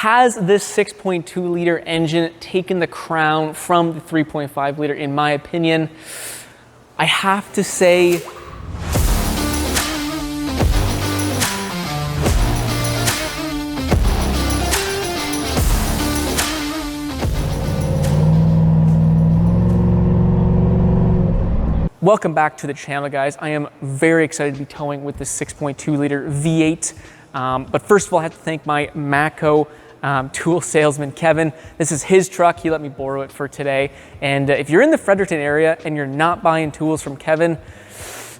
Has this 6.2 liter engine taken the crown from the 3.5 liter? In my opinion, I have to say welcome back to the channel, guys. I am very excited to be towing with the 6.2 liter V8. But first of all, I have to thank my Mako tool salesman, Kevin. This is his truck. He let me borrow it for today. And if you're in the Fredericton area and you're not buying tools from Kevin,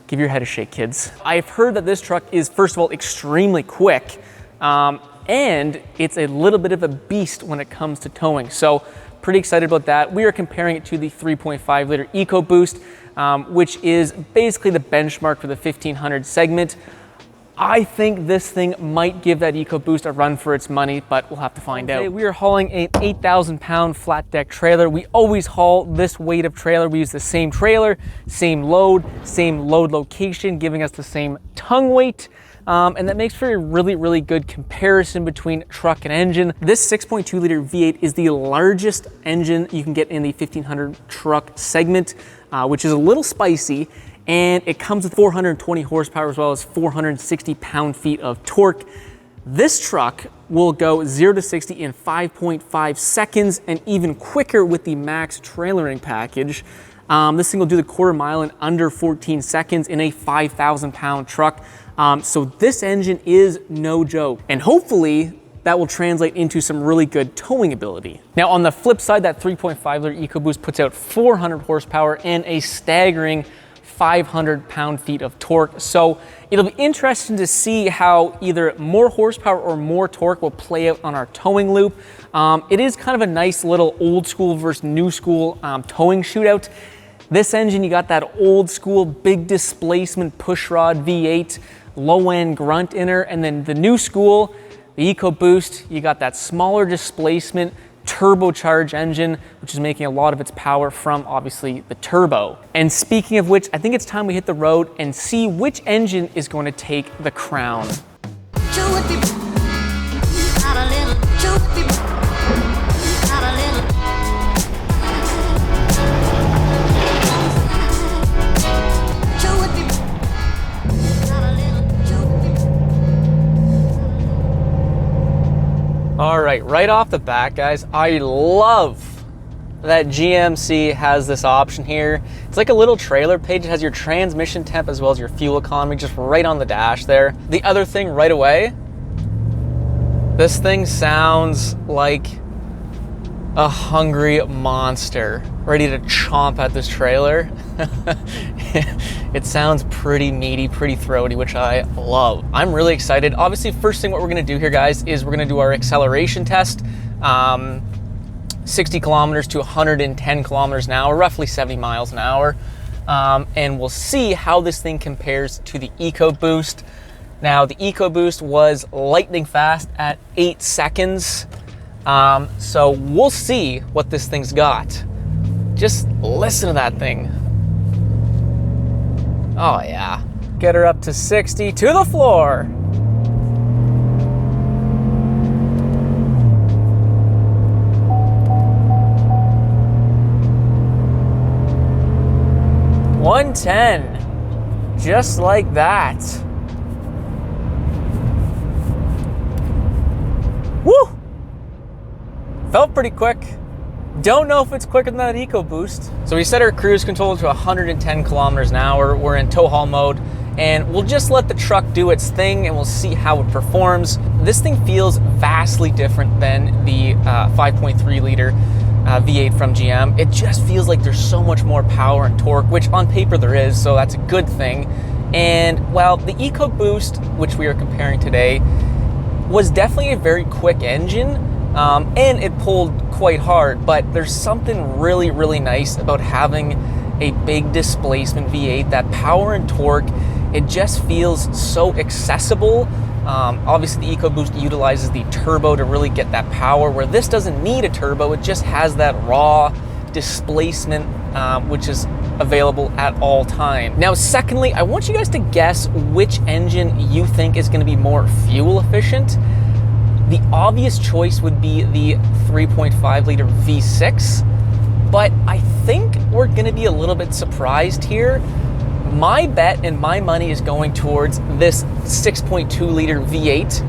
give your head a shake, kids. I've heard that this truck is, first of all, extremely quick. And it's a little bit of a beast when it comes to towing. So pretty excited about that. We are comparing it to the 3.5 liter EcoBoost, which is basically the benchmark for the 1500 segment. I think this thing might give that EcoBoost a run for its money, but we'll have to find out. We are hauling an 8,000 pound flat deck trailer. We always haul this weight of trailer. We use the same trailer, same load location, giving us the same tongue weight. And that makes for a really good comparison between truck and engine. This 6.2 liter V8 is the largest engine you can get in the 1500 truck segment, which is a little spicy. And it comes with 420 horsepower as well as 460 pound-feet of torque. This truck will go 0 to 60 in 5.5 seconds and even quicker with the max trailering package. This thing will do the quarter mile in under 14 seconds in a 5,000 pound truck. So this engine is no joke. And hopefully that will translate into some really good towing ability. Now on the flip side, that 3.5 liter EcoBoost puts out 400 horsepower and a staggering 500 pound-feet of torque. So it'll be interesting to see how either more horsepower or more torque will play out on our towing loop. It is kind of a nice little old school versus new school towing shootout. This engine, you got that old school big displacement pushrod V8, low end grunt inner, and then the new school, the EcoBoost, you got that smaller displacement turbocharged engine, which is making a lot of its power from obviously the turbo. And speaking of which, I think it's time we hit the road and see which engine is going to take the crown. All right off the bat, guys, I love that GMC has this option here. It's like a little trailer page. It has your transmission temp as well as your fuel economy just right on the dash there. The other thing right away, this thing sounds like a hungry monster ready to chomp at this trailer. It sounds pretty meaty, pretty throaty, which I love. I'm really excited. Obviously, first thing what we're gonna do here, guys, is we're gonna do our acceleration test. 60 kilometers to 110 kilometers an hour, roughly 70 miles an hour. And we'll see how this thing compares to the EcoBoost. Now, the EcoBoost was lightning fast at 8 seconds. So we'll see what this thing's got. Just listen to that thing. Oh yeah. Get her up to 60 to the floor. $110, just like that. Woo! Felt pretty quick. Don't know if it's quicker than that EcoBoost. So we set our cruise control to 110 kilometers an hour. We're in tow haul mode, and we'll just let the truck do its thing and we'll see how it performs. This thing feels vastly different than the 5.3 liter V8 from GM. It just feels like there's so much more power and torque, which on paper there is, so that's a good thing. And well, the EcoBoost, which we are comparing today, was definitely a very quick engine. And it pulled quite hard, but there's something really nice about having a big displacement V8. That power and torque, it just feels so accessible. Obviously the EcoBoost utilizes the turbo to really get that power, where this doesn't need a turbo. It just has that raw displacement, which is available at all time. Now, secondly, I want you guys to guess which engine you think is going to be more fuel efficient. The obvious choice would be the 3.5 liter V6, but I think we're gonna be a little bit surprised here. My bet and my money is going towards this 6.2 liter V8.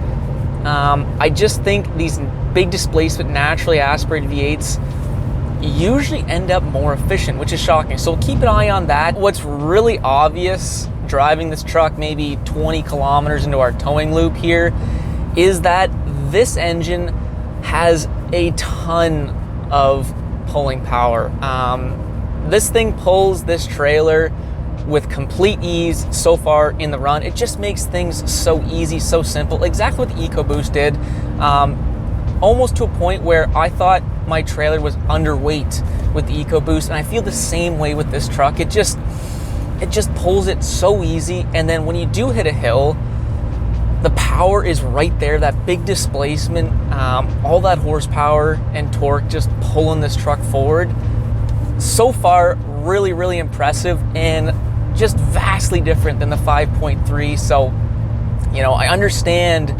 I just think these big displacement, naturally aspirated V8s usually end up more efficient, which is shocking. So keep an eye on that. What's really obvious driving this truck maybe 20 kilometers into our towing loop here is that this engine has a ton of pulling power. This thing pulls this trailer with complete ease so far in the run. It just makes things so easy, so simple. Exactly what the EcoBoost did. Almost to a point where I thought my trailer was underweight with the EcoBoost, and I feel the same way with this truck. It just pulls it so easy, and then when you do hit a hill, the power is right there, that big displacement, all that horsepower and torque just pulling this truck forward. So far, really, really impressive and just vastly different than the 5.3. So, you know, I understand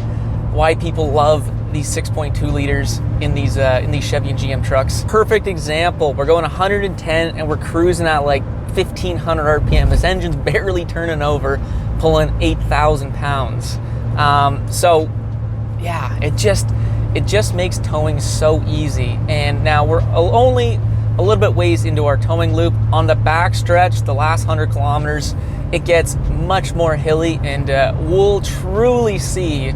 why people love these 6.2 liters in these Chevy and GM trucks. Perfect example, we're going 110 and we're cruising at like 1,500 RPM. This engine's barely turning over, pulling 8,000 pounds. So yeah, it just makes towing so easy. And now we're only a little bit ways into our towing loop. On the back stretch, the last 100 kilometers, it gets much more hilly, and we'll truly see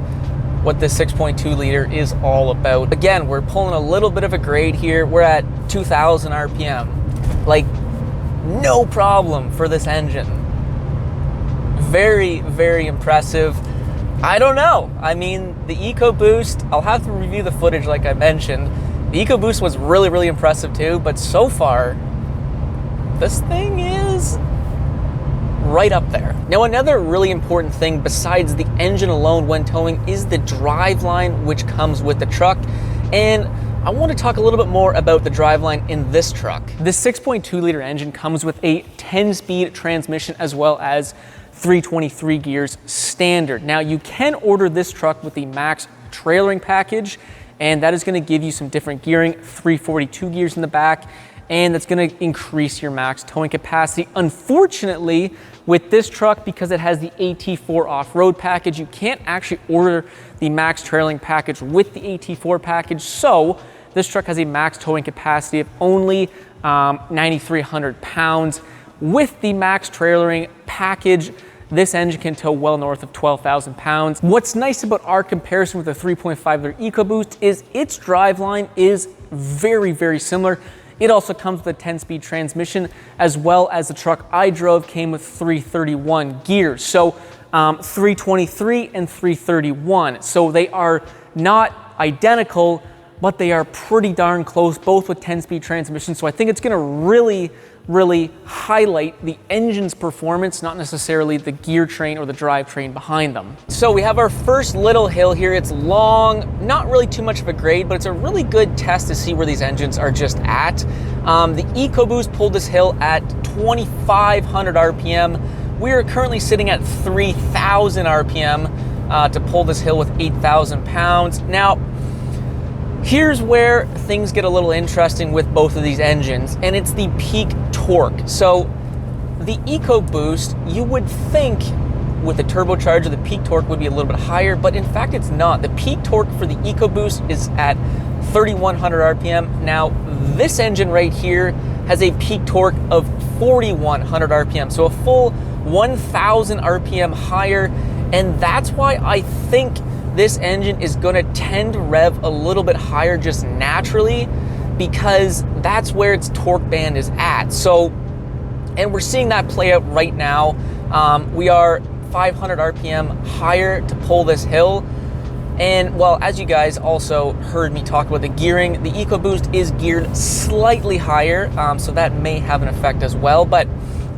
what this 6.2 liter is all about. Again, we're pulling a little bit of a grade here. We're at 2,000 RPM. Like, no problem for this engine. Very, very impressive. I don't know. I mean, the EcoBoost, I'll have to review the footage like I mentioned. The EcoBoost was really, really impressive too, but so far, this thing is right up there. Now, another really important thing besides the engine alone when towing is the driveline which comes with the truck. And I want to talk a little bit more about the driveline in this truck. This 6.2 liter engine comes with a 10-speed transmission as well as 323 gears standard. Now, you can order this truck with the max trailering package, and that is going to give you some different gearing, 342 gears in the back, and that's going to increase your max towing capacity. Unfortunately, with this truck, because it has the AT4 off-road package, you can't actually order the max trailing package with the AT4 package. So this truck has a max towing capacity of only 9,300 pounds. With the max trailering package, this engine can tow well north of 12,000 pounds. What's nice about our comparison with the 3.5 liter EcoBoost is its driveline is very, very similar. It also comes with a 10-speed transmission, as well as the truck I drove came with 331 gears. So 323 and 331. So they are not identical, but they are pretty darn close, both with 10-speed transmissions. So I think it's gonna really highlight the engine's performance, not necessarily the gear train or the drivetrain behind them. So we have our first little hill here. It's long, not really too much of a grade, but it's a really good test to see where these engines are just at. The EcoBoost pulled this hill at 2,500 RPM. We are currently sitting at 3,000 RPM to pull this hill with 8,000 pounds. Now, here's where things get a little interesting with both of these engines, and it's the peak torque. So the EcoBoost, you would think with the turbocharger, the peak torque would be a little bit higher, but in fact it's not. The peak torque for the EcoBoost is at 3,100 RPM. Now, this engine right here has a peak torque of 4,100 RPM, so a full 1,000 RPM higher, and that's why I think this engine is going to tend to rev a little bit higher just naturally, because that's where its torque band is at. So, and we're seeing that play out right now. We are 500 RPM higher to pull this hill. And well, as you guys also heard me talk about the gearing, the EcoBoost is geared slightly higher, so that may have an effect as well. But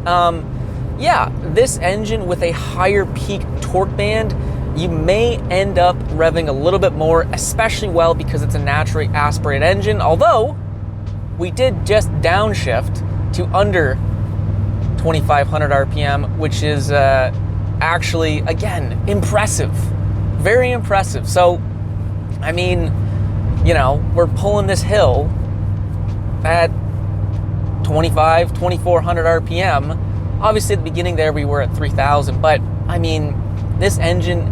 yeah, this engine with a higher peak torque band, you may end up revving a little bit more, especially well because it's a naturally aspirated engine, although we did just downshift to under 2,500 RPM, which is actually, again, impressive, very impressive. So I mean, you know, we're pulling this hill at 2,400 RPM. Obviously at the beginning there we were at 3,000, but I mean, this engine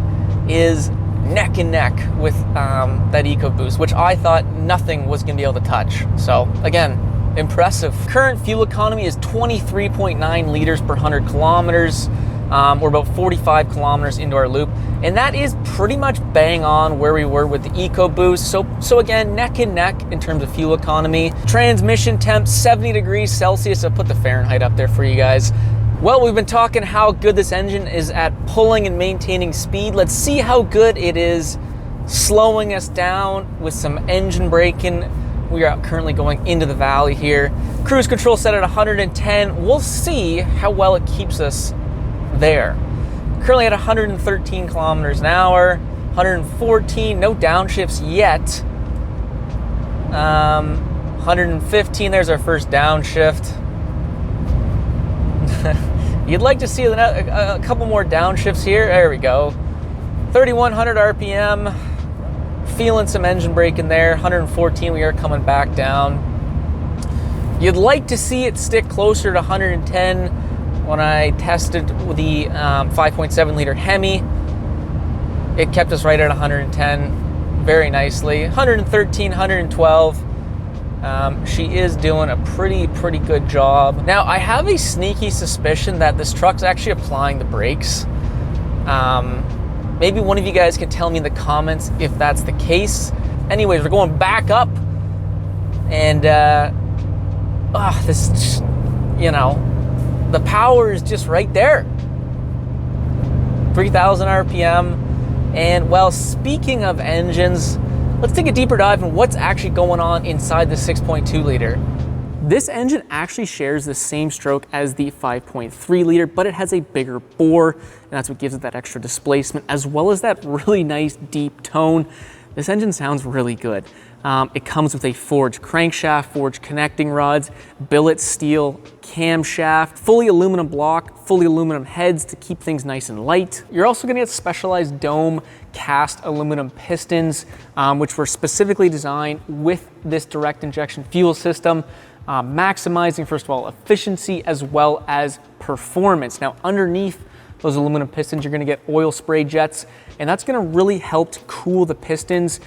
is neck and neck with that EcoBoost, which I thought nothing was gonna be able to touch. So again, impressive. Current fuel economy is 23.9 liters per 100 kilometers. We're about 45 kilometers into our loop, and that is pretty much bang on where we were with the EcoBoost. So again, neck and neck in terms of fuel economy. Transmission temp, 70 degrees Celsius. I'll put the Fahrenheit up there for you guys. Well, we've been talking how good this engine is at pulling and maintaining speed. Let's see how good it is slowing us down with some engine braking. We are currently going into the valley here. Cruise control set at 110. We'll see how well it keeps us there. Currently at 113 kilometers an hour, 114, no downshifts yet. 115, there's our first downshift. You'd like to see a couple more downshifts here. There we go. 3,100 RPM. Feeling some engine brake in there. 114, we are coming back down. You'd like to see it stick closer to 110. When I tested the 5.7 liter Hemi, it kept us right at 110 very nicely. 113, 112. She is doing a pretty good job. Now, I have a sneaky suspicion that this truck's actually applying the brakes. Maybe one of you guys can tell me in the comments if that's the case. Anyways, we're going back up, and this, you know, the power is just right there. 3,000 RPM. And well, speaking of engines, let's take a deeper dive in what's actually going on inside the 6.2 liter. This engine actually shares the same stroke as the 5.3 liter, but it has a bigger bore, and that's what gives it that extra displacement, as well as that really nice deep tone. This engine sounds really good. It comes with a forged crankshaft, forged connecting rods, billet steel camshaft, fully aluminum block, fully aluminum heads to keep things nice and light. You're also gonna get specialized dome cast aluminum pistons, which were specifically designed with this direct injection fuel system, maximizing, first of all, efficiency as well as performance. Now, underneath those aluminum pistons, you're gonna get oil spray jets, and that's gonna really help to cool the pistons,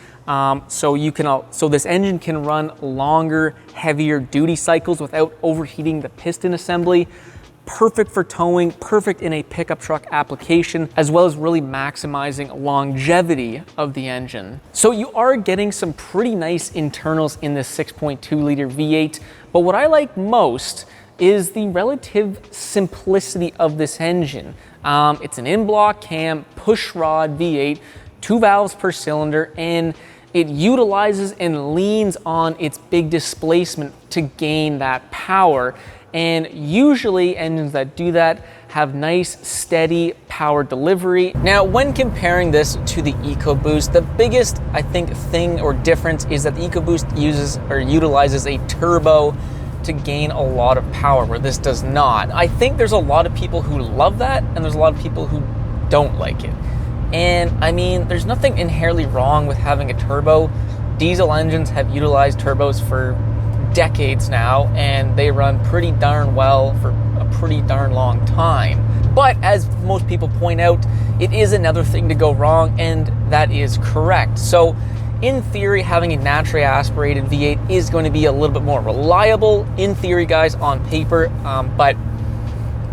so this engine can run longer, heavier duty cycles without overheating the piston assembly. Perfect for towing, perfect in a pickup truck application, as well as really maximizing longevity of the engine. So you are getting some pretty nice internals in this 6.2 liter V8, but what I like most is the relative simplicity of this engine. It's an in-block cam, push rod V8, 2 valves per cylinder, and it utilizes and leans on its big displacement to gain that power. And usually engines that do that have nice, steady power delivery. Now, when comparing this to the EcoBoost, the biggest, I think, thing or difference is that the EcoBoost utilizes a turbo to gain a lot of power, where this does not. I think there's a lot of people who love that, and there's a lot of people who don't like it. And I mean, there's nothing inherently wrong with having a turbo. Diesel engines have utilized turbos for decades now, and they run pretty darn well for a pretty darn long time. But as most people point out, it is another thing to go wrong, and that is correct. So in theory, having a naturally aspirated V8 is going to be a little bit more reliable, in theory, guys, on paper, but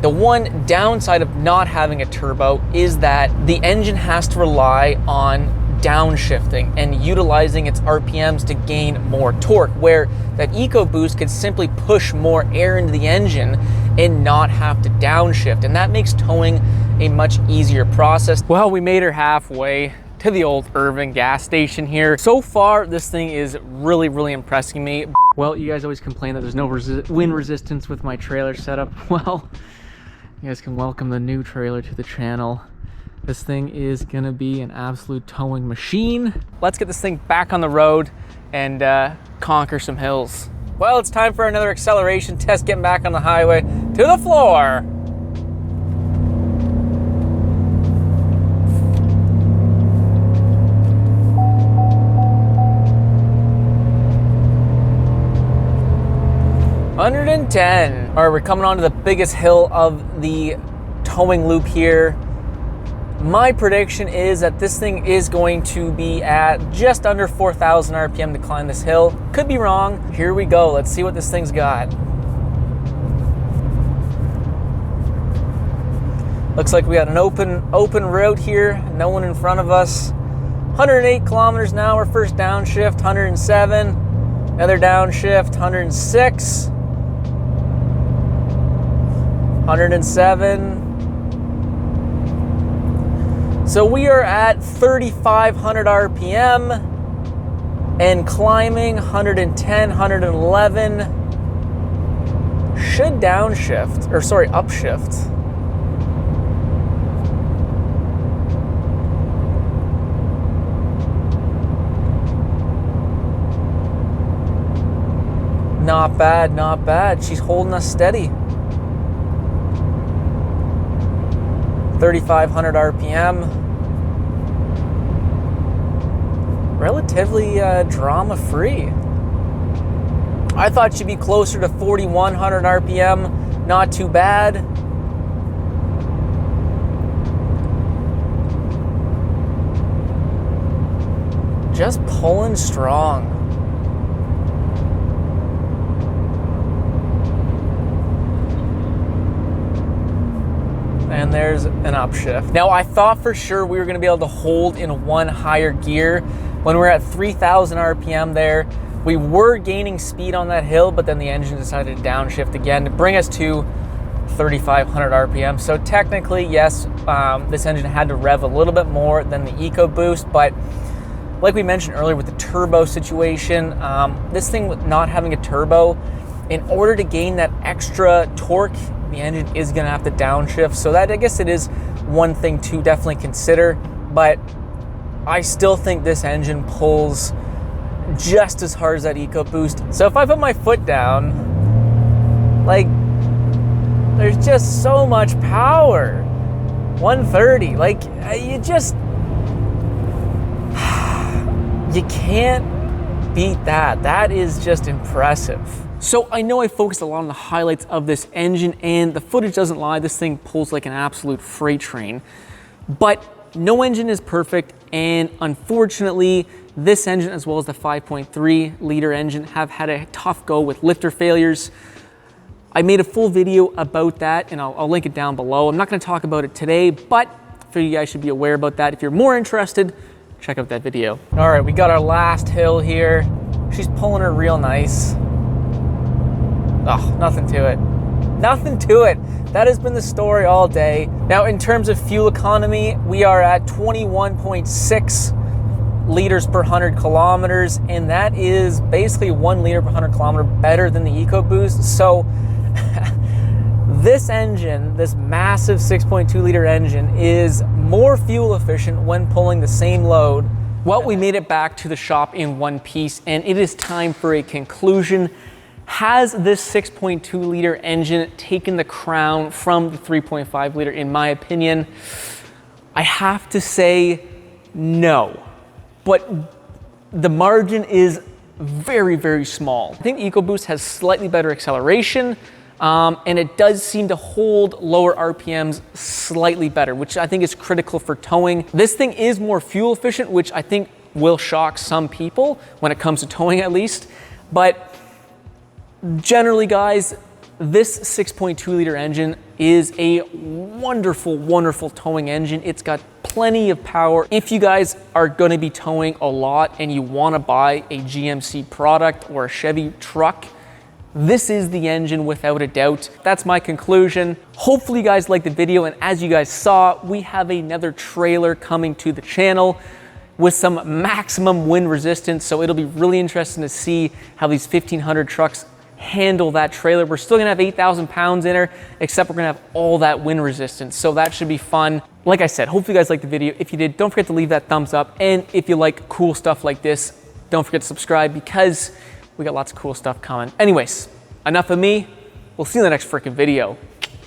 the one downside of not having a turbo is that the engine has to rely on downshifting and utilizing its RPMs to gain more torque, where that EcoBoost could simply push more air into the engine and not have to downshift, and that makes towing a much easier process. Well, we made her halfway to the old Irving gas station here. So far, this thing is really impressing me. Well, you guys always complain that there's no wind resistance with my trailer setup. Well, you guys can welcome the new trailer to the channel. This thing is gonna be an absolute towing machine. Let's get this thing back on the road and conquer some hills. Well, it's time for another acceleration test, getting back on the highway to the floor. 110. All right, we're coming on to the biggest hill of the towing loop here. My prediction is that this thing is going to be at just under 4,000 RPM to climb this hill. Could be wrong. Here we go. Let's see what this thing's got. Looks like we got an open route here. No one in front of us. 108 kilometers an hour, first downshift, 107. Another downshift, 106. 107. So we are at 3,500 RPM and climbing 110, 111. Should downshift, or sorry, upshift. Not bad, not bad. She's holding us steady. 3,500 RPM. Relatively drama-free. I thought she'd be closer to 4,100 RPM. Not too bad. Just pulling strong. And there's an upshift. Now, I thought for sure we were gonna be able to hold in one higher gear. When we were at 3,000 RPM there, we were gaining speed on that hill, but then the engine decided to downshift again to bring us to 3,500 RPM. So technically, yes, this engine had to rev a little bit more than the EcoBoost, but like we mentioned earlier with the turbo situation, this thing with not having a turbo, in order to gain that extra torque, the engine is gonna have to downshift. So that, I guess it is one thing to definitely consider, but I still think this engine pulls just as hard as that EcoBoost. So if I put my foot down, like, there's just so much power. 130, like, you can't beat that. That is just impressive. So I know I focused a lot on the highlights of this engine, and the footage doesn't lie. This thing pulls like an absolute freight train, but no engine is perfect. And unfortunately, this engine, as well as the 5.3 liter engine, have had a tough go with lifter failures. I made a full video about that, and I'll link it down below. I'm not gonna talk about it today, but I figure you guys should be aware about that. If you're more interested, check out that video. All right, we got our last hill here. She's pulling her real nice. Oh, nothing to it. Nothing to it. That has been the story all day. Now, in terms of fuel economy, we are at 21.6 liters per 100 kilometers, and that is basically 1 liter per 100 kilometer better than the EcoBoost. So this engine, this massive 6.2 liter engine, is more fuel efficient when pulling the same load. Well, we made it back to the shop in one piece, and it is time for a conclusion. Has this 6.2 liter engine taken the crown from the 3.5 liter, in my opinion? I have to say no, but the margin is very, very small. I think EcoBoost has slightly better acceleration, and it does seem to hold lower RPMs slightly better, which I think is critical for towing. This thing is more fuel efficient, which I think will shock some people when it comes to towing at least, but generally, guys, this 6.2 liter engine is a wonderful, wonderful towing engine. It's got plenty of power. If you guys are going to be towing a lot and you want to buy a GMC product or a Chevy truck, this is the engine without a doubt. That's my conclusion. Hopefully you guys liked the video, and as you guys saw, we have another trailer coming to the channel with some maximum wind resistance, so it'll be really interesting to see how these 1,500 trucks handle that trailer. We're still gonna have 8,000 pounds in her, except we're gonna have all that wind resistance. So that should be fun. Like I said, hopefully you guys liked the video. If you did, don't forget to leave that thumbs up. And if you like cool stuff like this, don't forget to subscribe, because we got lots of cool stuff coming. Anyways, enough of me. We'll see you in the next freaking video.